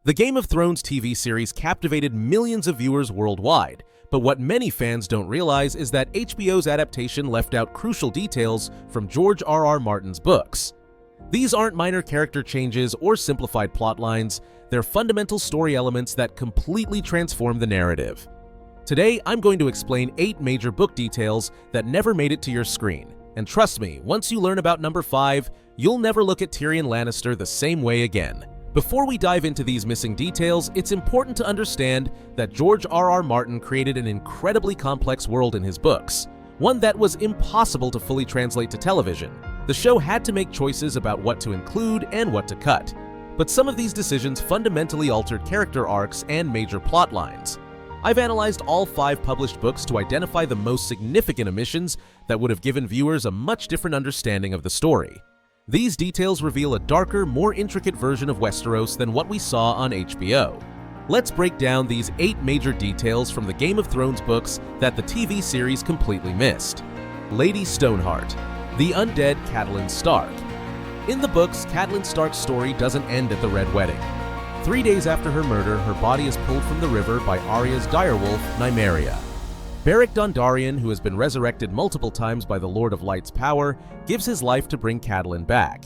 The Game of Thrones TV series captivated millions of viewers worldwide, but what many fans don't realize is that HBO's adaptation left out crucial details from George R.R. Martin's books. These aren't minor character changes or simplified plot lines, they're fundamental story elements that completely transform the narrative. Today, I'm going to explain 8 major book details that never made it to your screen. And trust me, once you learn about number 5, you'll never look at Tyrion Lannister the same way again. Before we dive into these missing details, it's important to understand that George R.R. Martin created an incredibly complex world in his books, one that was impossible to fully translate to television. The show had to make choices about what to include and what to cut, but some of these decisions fundamentally altered character arcs and major plot lines. I've analyzed all 5 published books to identify the most significant omissions that would have given viewers a much different understanding of the story. These details reveal a darker, more intricate version of Westeros than what we saw on HBO. Let's break down these 8 major details from the Game of Thrones books that the TV series completely missed. Lady Stoneheart, the undead Catelyn Stark. In the books, Catelyn Stark's story doesn't end at the Red Wedding. 3 days after her murder, her body is pulled from the river by Arya's direwolf, Nymeria. Beric Dondarrion, who has been resurrected multiple times by the Lord of Light's power, gives his life to bring Catelyn back.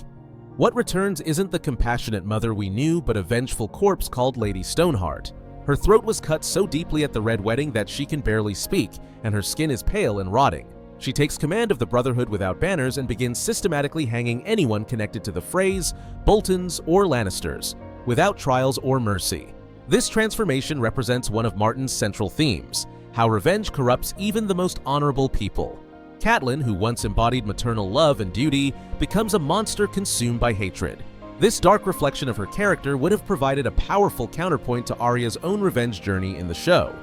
What returns isn't the compassionate mother we knew, but a vengeful corpse called Lady Stoneheart. Her throat was cut so deeply at the Red Wedding that she can barely speak, and her skin is pale and rotting. She takes command of the Brotherhood without banners and begins systematically hanging anyone connected to the Freys, Boltons, or Lannisters, without trials or mercy. This transformation represents one of Martin's central themes: how revenge corrupts even the most honorable people. Catelyn, who once embodied maternal love and duty, becomes a monster consumed by hatred. This dark reflection of her character would have provided a powerful counterpoint to Arya's own revenge journey in the show.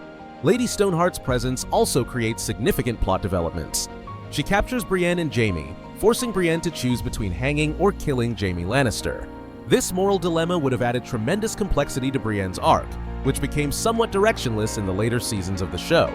Lady Stoneheart's presence also creates significant plot developments. She captures Brienne and Jaime, forcing Brienne to choose between hanging or killing Jaime Lannister. This moral dilemma would have added tremendous complexity to Brienne's arc, which became somewhat directionless in the later seasons of the show.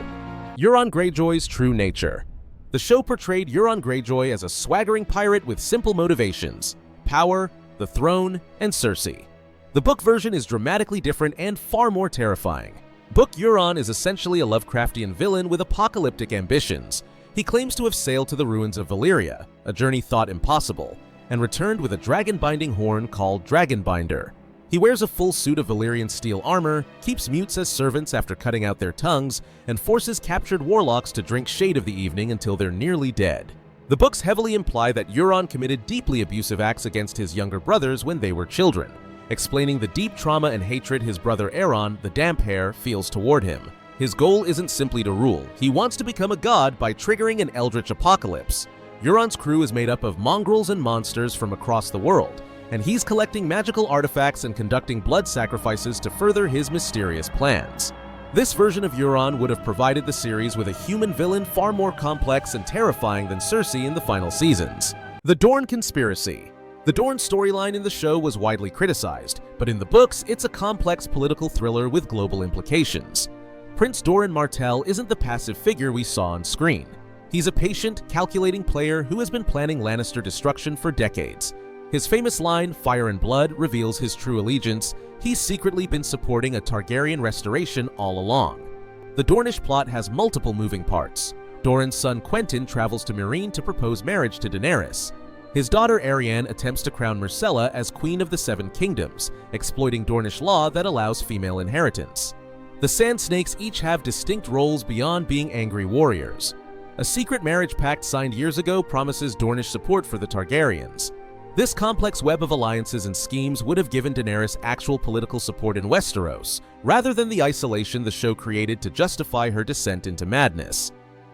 Euron Greyjoy's true nature. The show portrayed Euron Greyjoy as a swaggering pirate with simple motivations: power, the throne, and Cersei. The book version is dramatically different and far more terrifying. Book Euron is essentially a Lovecraftian villain with apocalyptic ambitions. He claims to have sailed to the ruins of Valyria, a journey thought impossible, and returned with a dragon-binding horn called Dragonbinder. He wears a full suit of Valyrian steel armor, keeps mutes as servants after cutting out their tongues, and forces captured warlocks to drink shade of the evening until they're nearly dead. The books heavily imply that Euron committed deeply abusive acts against his younger brothers when they were children, explaining the deep trauma and hatred his brother Euron, the Damp Heir, feels toward him. His goal isn't simply to rule, he wants to become a god by triggering an eldritch apocalypse. Euron's crew is made up of mongrels and monsters from across the world, and he's collecting magical artifacts and conducting blood sacrifices to further his mysterious plans. This version of Euron would have provided the series with a human villain far more complex and terrifying than Cersei in the final seasons. The Dorne Conspiracy. The Dorne storyline in the show was widely criticized, but in the books, it's a complex political thriller with global implications. Prince Doran Martell isn't the passive figure we saw on screen. He's a patient, calculating player who has been planning Lannister destruction for decades. His famous line, "Fire and blood," reveals his true allegiance. He's secretly been supporting a Targaryen restoration all along. The Dornish plot has multiple moving parts. Doran's son Quentyn travels to Meereen to propose marriage to Daenerys. His daughter Arianne attempts to crown Myrcella as Queen of the Seven Kingdoms, exploiting Dornish law that allows female inheritance. The Sand Snakes each have distinct roles beyond being angry warriors. A secret marriage pact signed years ago promises Dornish support for the Targaryens. This complex web of alliances and schemes would have given Daenerys actual political support in Westeros, rather than the isolation the show created to justify her descent into madness.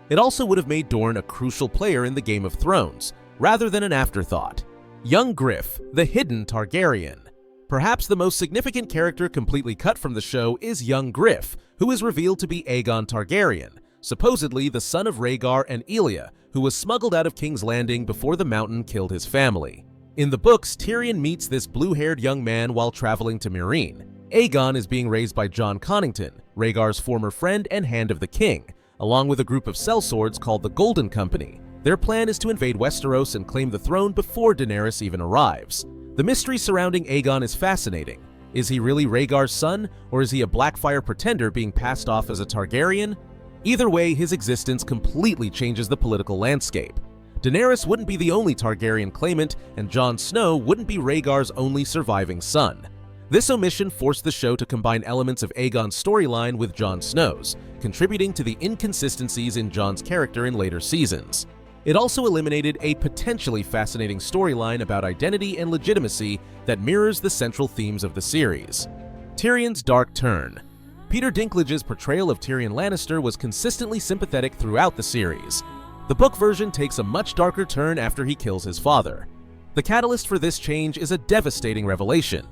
It also would have made Dorne a crucial player in the Game of Thrones, rather than an afterthought. Young Griff, the hidden Targaryen. Perhaps the most significant character completely cut from the show is young Griff, who is revealed to be Aegon Targaryen, supposedly the son of Rhaegar and Elia, who was smuggled out of King's Landing before the Mountain killed his family. In the books, Tyrion meets this blue-haired young man while traveling to Meereen. Aegon is being raised by Jon Connington, Rhaegar's former friend and Hand of the King, along with a group of sellswords called the Golden Company. Their plan is to invade Westeros and claim the throne before Daenerys even arrives. The mystery surrounding Aegon is fascinating. Is he really Rhaegar's son, or is he a Blackfyre pretender being passed off as a Targaryen? Either way, his existence completely changes the political landscape. Daenerys wouldn't be the only Targaryen claimant, and Jon Snow wouldn't be Rhaegar's only surviving son. This omission forced the show to combine elements of Aegon's storyline with Jon Snow's, contributing to the inconsistencies in Jon's character in later seasons. It also eliminated a potentially fascinating storyline about identity and legitimacy that mirrors the central themes of the series. Tyrion's dark turn. Peter Dinklage's portrayal of Tyrion Lannister was consistently sympathetic throughout the series. The book version takes a much darker turn after he kills his father. The catalyst for this change is a devastating revelation.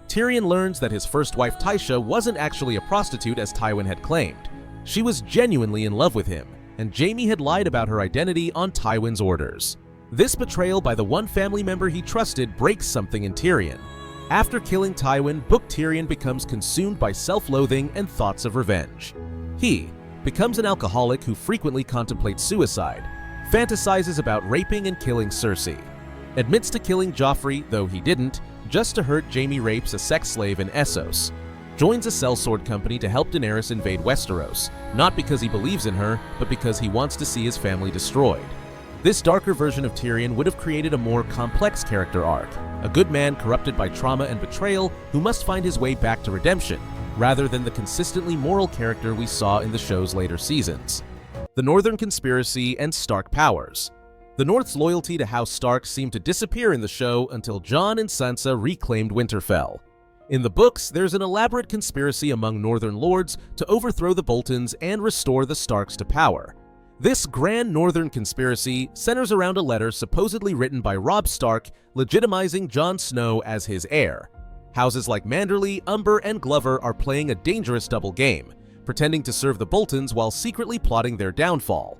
Tyrion learns that his first wife Tysha wasn't actually a prostitute as Tywin had claimed. She was genuinely in love with him, and Jaime had lied about her identity on Tywin's orders. This betrayal by the one family member he trusted breaks something in Tyrion. After killing Tywin, Book Tyrion becomes consumed by self-loathing and thoughts of revenge. He becomes an alcoholic who frequently contemplates suicide, fantasizes about raping and killing Cersei, admits to killing Joffrey, though he didn't, just to hurt Jaime rapes a sex slave in Essos, joins a sellsword company to help Daenerys invade Westeros, not because he believes in her, but because he wants to see his family destroyed. This darker version of Tyrion would have created a more complex character arc, a good man corrupted by trauma and betrayal who must find his way back to redemption, rather than the consistently moral character we saw in the show's later seasons. The Northern Conspiracy and Stark powers. The North's loyalty to House Stark seemed to disappear in the show until Jon and Sansa reclaimed Winterfell. In the books, there's an elaborate conspiracy among Northern lords to overthrow the Boltons and restore the Starks to power. This grand Northern conspiracy centers around a letter supposedly written by Robb Stark legitimizing Jon Snow as his heir. Houses like Manderley, Umber, and Glover are playing a dangerous double game, pretending to serve the Boltons while secretly plotting their downfall.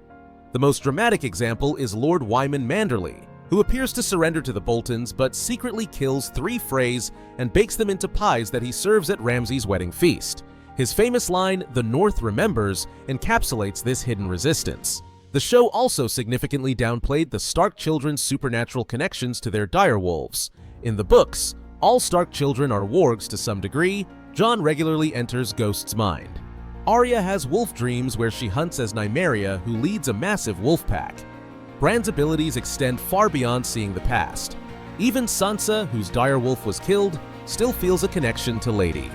The most dramatic example is Lord Wyman Manderley, who appears to surrender to the Boltons but secretly kills 3 Freys and bakes them into pies that he serves at Ramsay's wedding feast. His famous line, "The North remembers," encapsulates this hidden resistance. The show also significantly downplayed the Stark children's supernatural connections to their direwolves. In the books, all Stark children are wargs to some degree. Jon regularly enters Ghost's mind. Arya has wolf dreams where she hunts as Nymeria, who leads a massive wolf pack. Bran's abilities extend far beyond seeing the past. Even Sansa, whose direwolf was killed, still feels a connection to Lady.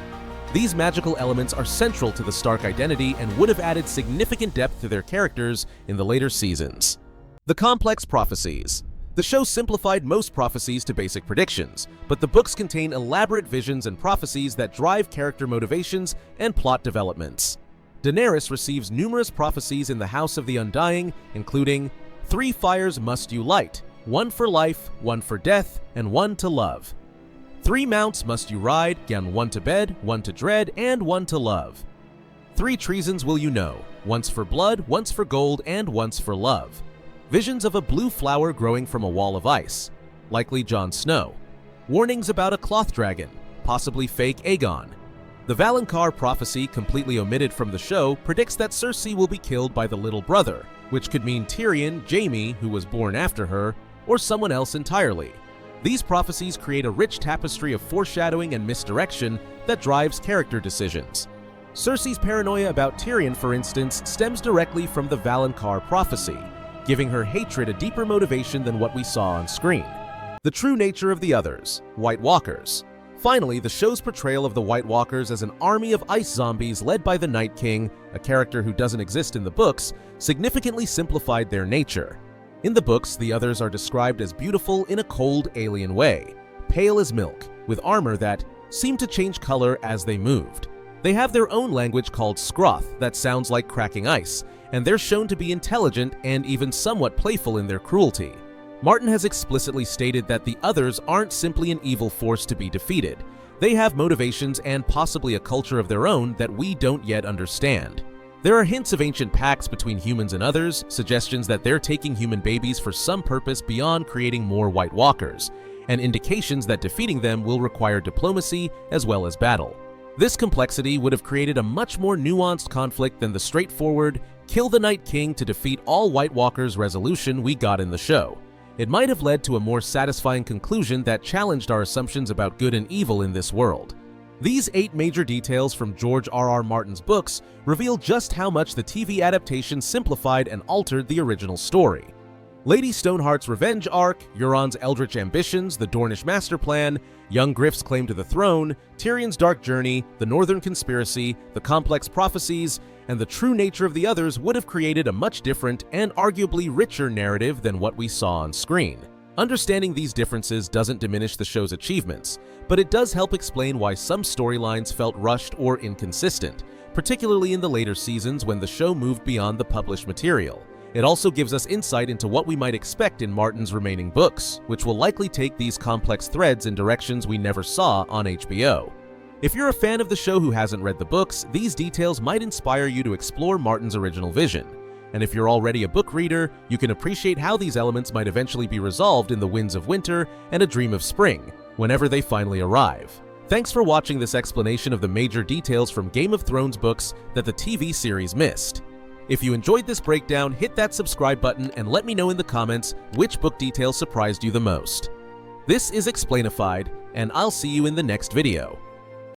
These magical elements are central to the Stark identity and would have added significant depth to their characters in the later seasons. The complex prophecies. The show simplified most prophecies to basic predictions, but the books contain elaborate visions and prophecies that drive character motivations and plot developments. Daenerys receives numerous prophecies in the House of the Undying, including 3 fires must you light, 1 for life, 1 for death, and 1 to love. 3 mounts must you ride, 1 to bed, 1 to dread, and 1 to love. 3 treasons will you know, once for blood, once for gold, and once for love. Visions of a blue flower growing from a wall of ice, likely Jon Snow. Warnings about a cloth dragon, possibly fake Aegon. The Valonqar prophecy, completely omitted from the show, predicts that Cersei will be killed by the little brother, which could mean Tyrion, Jaime, who was born after her, or someone else entirely. These prophecies create a rich tapestry of foreshadowing and misdirection that drives character decisions. Cersei's paranoia about Tyrion, for instance, stems directly from the Valonqar prophecy, giving her hatred a deeper motivation than what we saw on screen. The true nature of the others, White Walkers. Finally, the show's portrayal of the White Walkers as an army of ice zombies led by the Night King, a character who doesn't exist in the books, significantly simplified their nature. In the books, the others are described as beautiful in a cold, alien way, pale as milk, with armor that seemed to change color as they moved. They have their own language called Scroth that sounds like cracking ice, and they're shown to be intelligent and even somewhat playful in their cruelty. Martin has explicitly stated that the others aren't simply an evil force to be defeated. They have motivations and possibly a culture of their own that we don't yet understand. There are hints of ancient pacts between humans and others, suggestions that they're taking human babies for some purpose beyond creating more White Walkers, and indications that defeating them will require diplomacy as well as battle. This complexity would have created a much more nuanced conflict than the straightforward, kill the Night King to defeat all White Walkers resolution we got in the show. It might have led to a more satisfying conclusion that challenged our assumptions about good and evil in this world. These 8 major details from George R.R. Martin's books reveal just how much the TV adaptation simplified and altered the original story. Lady Stoneheart's revenge arc, Euron's eldritch ambitions, the Dornish master plan, young Griff's claim to the throne, Tyrion's dark journey, the Northern Conspiracy, the complex prophecies, and the true nature of the others would have created a much different and arguably richer narrative than what we saw on screen. Understanding these differences doesn't diminish the show's achievements, but it does help explain why some storylines felt rushed or inconsistent, particularly in the later seasons when the show moved beyond the published material. It also gives us insight into what we might expect in Martin's remaining books, which will likely take these complex threads in directions we never saw on HBO. If you're a fan of the show who hasn't read the books, these details might inspire you to explore Martin's original vision. And if you're already a book reader, you can appreciate how these elements might eventually be resolved in The Winds of Winter and A Dream of Spring, whenever they finally arrive. Thanks for watching this explanation of the major details from Game of Thrones books that the TV series missed. If you enjoyed this breakdown, hit that subscribe button and let me know in the comments which book detail surprised you the most. This is Explainified, and I'll see you in the next video.